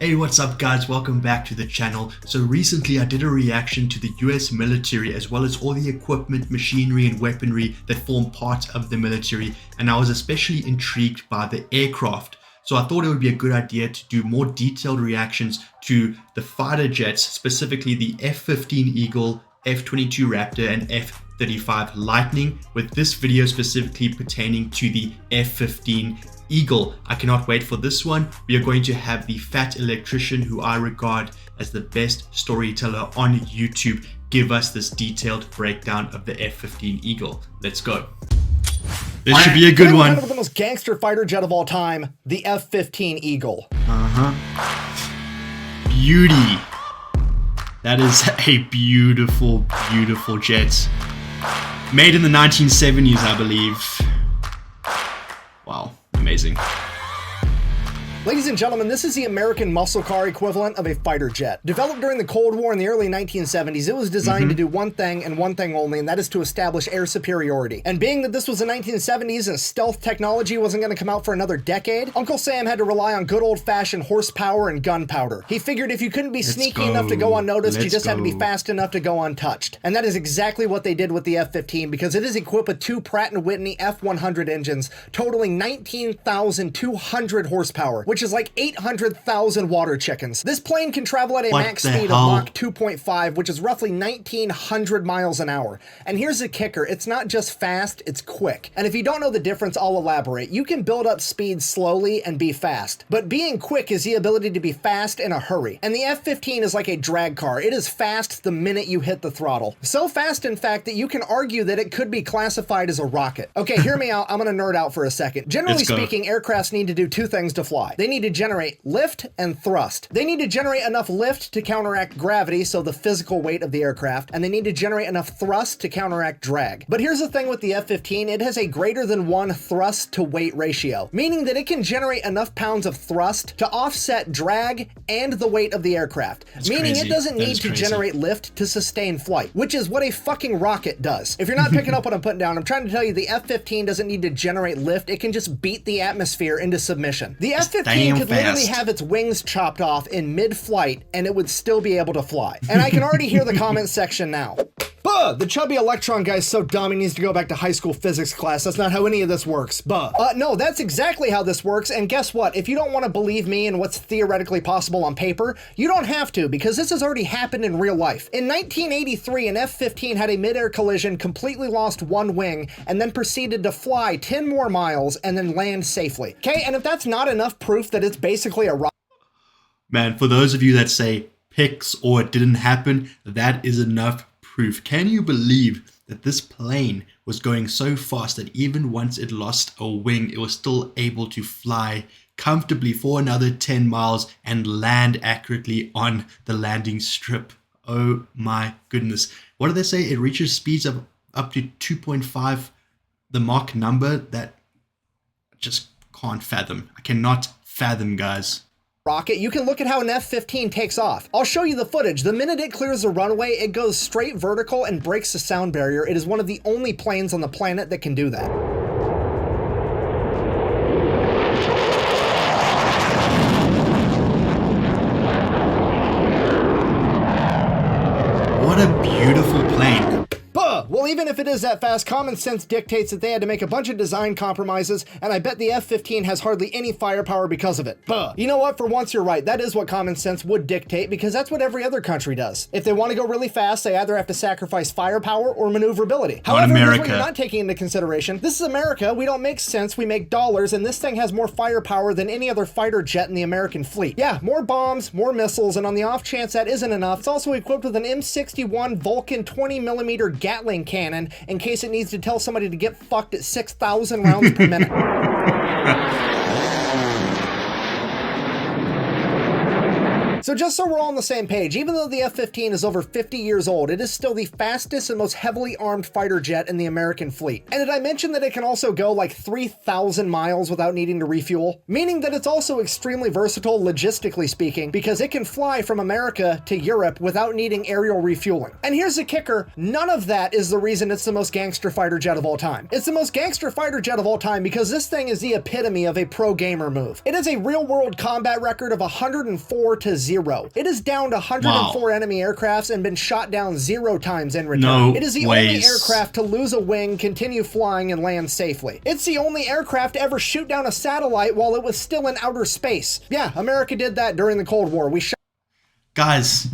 Hey, what's up guys, welcome back to the channel. So recently I did a reaction to the US military as well as all the equipment, machinery and weaponry that form part of the military, and I was especially intrigued by the aircraft. So I thought it would be a good idea to do more detailed reactions to the fighter jets, specifically the F-15 Eagle, F-22 Raptor and F-35 Lightning, with this video specifically pertaining to the F-15 Eagle. I cannot wait for this one. We are going to have the Fat Electrician, who I regard as the best storyteller on YouTube, give us this detailed breakdown of the F-15 Eagle. Let's go. This should be a good one. One of the most gangster fighter jet of all time, the F-15 Eagle. Beauty. That is a beautiful, beautiful jet. Made in the 1970s, I believe. Wow. Amazing. Ladies and gentlemen, this is the American muscle car equivalent of a fighter jet. Developed during the Cold War in the early 1970s, it was designed to do one thing and one thing only, and that is to establish air superiority. And being that this was the 1970s and stealth technology wasn't going to come out for another decade, Uncle Sam had to rely on good old-fashioned horsepower and gunpowder. He figured if you couldn't be sneaky enough to go unnoticed, you just had to be fast enough to go untouched. And that is exactly what they did with the F-15, because it is equipped with two Pratt & Whitney F-100 engines, totaling 19,200 horsepower, which is like 800,000 water chickens. This plane can travel at a max speed of Mach 2.5, which is roughly 1,900 miles an hour. And here's the kicker, it's not just fast, it's quick. And if you don't know the difference, I'll elaborate. You can build up speed slowly and be fast, but being quick is the ability to be fast in a hurry. And the F-15 is like a drag car. It is fast the minute you hit the throttle. So fast, in fact, that you can argue that it could be classified as a rocket. Okay, hear me out, I'm gonna nerd out for a second. Generally speaking, aircrafts need to do two things to fly. They need to generate lift and thrust. They need to generate enough lift to counteract gravity, so the physical weight of the aircraft, and they need to generate enough thrust to counteract drag. But here's the thing with the F-15, it has a greater than 1 thrust to weight ratio, meaning that it can generate enough pounds of thrust to offset drag and the weight of the aircraft. Meaning it doesn't need to generate lift to sustain flight, which is what a fucking rocket does. If you're not picking up what I'm putting down, I'm trying to tell you the F-15 doesn't need to generate lift, it can just beat the atmosphere into submission. The F-15 could literally have its wings chopped off in mid-flight and it would still be able to fly. And I can already hear the comment section now. Buh! The chubby electron guy's so dumb he needs to go back to high school physics class. That's not how any of this works. Buh. No, that's exactly how this works, and guess what? If you don't want to believe me and what's theoretically possible on paper, you don't have to, because this has already happened in real life. In 1983, an F-15 had a mid-air collision, completely lost one wing, and then proceeded to fly 10 more miles and then land safely. Okay, and if that's not enough proof that it's basically a rocket. Man, for those of you that say pics or it didn't happen, that is enough proof. Can you believe that this plane was going so fast that even once it lost a wing, it was still able to fly comfortably for another 10 miles and land accurately on the landing strip? Oh my goodness. What do they say? It reaches speeds of up to 2.5, the Mach number that I just can't fathom. I cannot fathom, guys. Rocket, you can look at how an F-15 takes off. I'll show you the footage. The minute it clears the runway, it goes straight vertical and breaks the sound barrier. It is one of the only planes on the planet that can do that. What a beautiful plane. Well, even if it is that fast, common sense dictates that they had to make a bunch of design compromises, and I bet the F-15 has hardly any firepower because of it. You know what? For once, you're right. That is what common sense would dictate, because that's what every other country does. If they want to go really fast, they either have to sacrifice firepower or maneuverability. However, here's what you're not taking into consideration. This is America. We don't make cents. We make dollars, and this thing has more firepower than any other fighter jet in the American fleet. Yeah, more bombs, more missiles, and on the off chance that isn't enough, it's also equipped with an M61 Vulcan 20mm Gatling cannon in case it needs to tell somebody to get fucked at 6,000 rounds per minute. So just so we're all on the same page, even though the F-15 is over 50 years old, it is still the fastest and most heavily armed fighter jet in the American fleet. And did I mention that it can also go like 3,000 miles without needing to refuel? Meaning that it's also extremely versatile logistically speaking, because it can fly from America to Europe without needing aerial refueling. And here's the kicker, none of that is the reason it's the most gangster fighter jet of all time. It's the most gangster fighter jet of all time because this thing is the epitome of a pro gamer move. It has a real world combat record of 104-0. It is downed 104 enemy aircrafts and been shot down 0 times in return. It is the only aircraft to lose a wing, continue flying, and land safely. It's the only aircraft to ever shoot down a satellite while it was still in outer space. Yeah, America did that during the Cold War. We shot. Guys,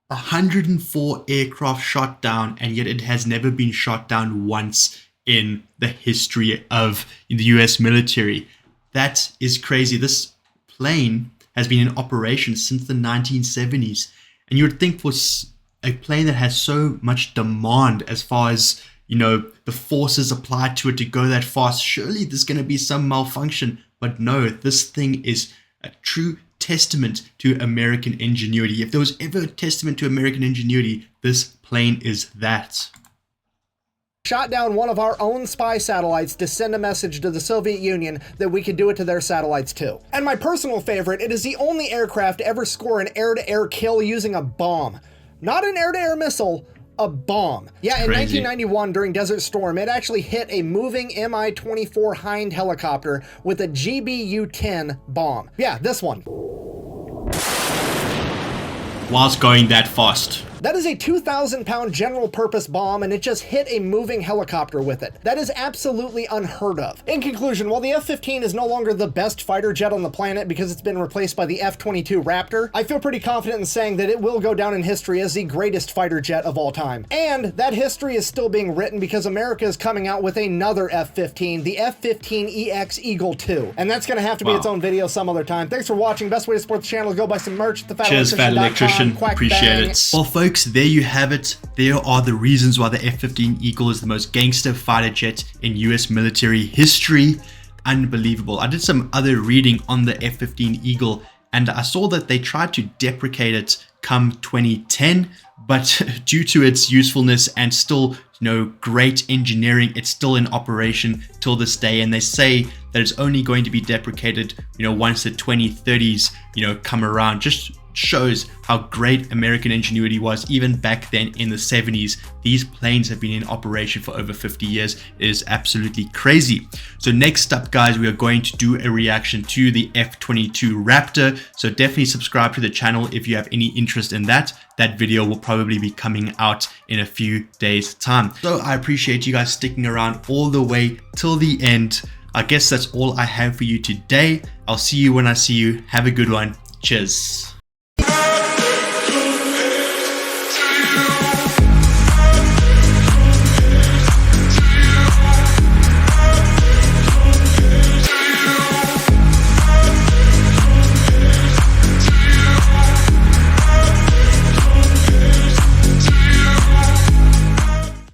104 aircraft shot down, and yet it has never been shot down once in the history of the US military. That is crazy. This plane has been in operation since the 1970s. And you would think for a plane that has so much demand as far as, the forces applied to it to go that fast, surely there's going to be some malfunction. But no, this thing is a true testament to American ingenuity. If there was ever a testament to American ingenuity, this plane is that. Shot down one of our own spy satellites to send a message to the Soviet Union that we could do it to their satellites too. And my personal favorite, it is the only aircraft to ever score an air-to-air kill using a bomb. Not an air-to-air missile, a bomb. Yeah, in 1991 during Desert Storm, it actually hit a moving Mi-24 Hind helicopter with a GBU-10 bomb. Yeah, this one. Whilst going that fast. That is a 2,000-pound general-purpose bomb, and it just hit a moving helicopter with it. That is absolutely unheard of. In conclusion, while the F-15 is no longer the best fighter jet on the planet because it's been replaced by the F-22 Raptor, I feel pretty confident in saying that it will go down in history as the greatest fighter jet of all time. And that history is still being written because America is coming out with another F-15, the F-15EX Eagle II. And that's going to have to be its own video some other time. Thanks for watching. Best way to support the channel is go buy some merch at Cheers, Fat Electrician. Appreciate it. Well, folks, there you have it. There are the reasons why the F-15 Eagle is the most gangster fighter jet in US military history. Unbelievable. I did some other reading on the F-15 Eagle, and I saw that they tried to deprecate it come 2010, but due to its usefulness and still, great engineering, it's still in operation till this day. And they say that it's only going to be deprecated, once the 2030s, come around. Just shows how great American ingenuity was even back then in the 70s. These planes have been in operation for over 50 years. It is absolutely crazy. So next up, guys, we are going to do a reaction to the F-22 Raptor. So definitely subscribe to the channel if you have any interest in that. That video will probably be coming out in a few days' time. So I appreciate you guys sticking around all the way till the end. I guess that's all I have for you today. I'll see you when I see you. Have a good one. Cheers.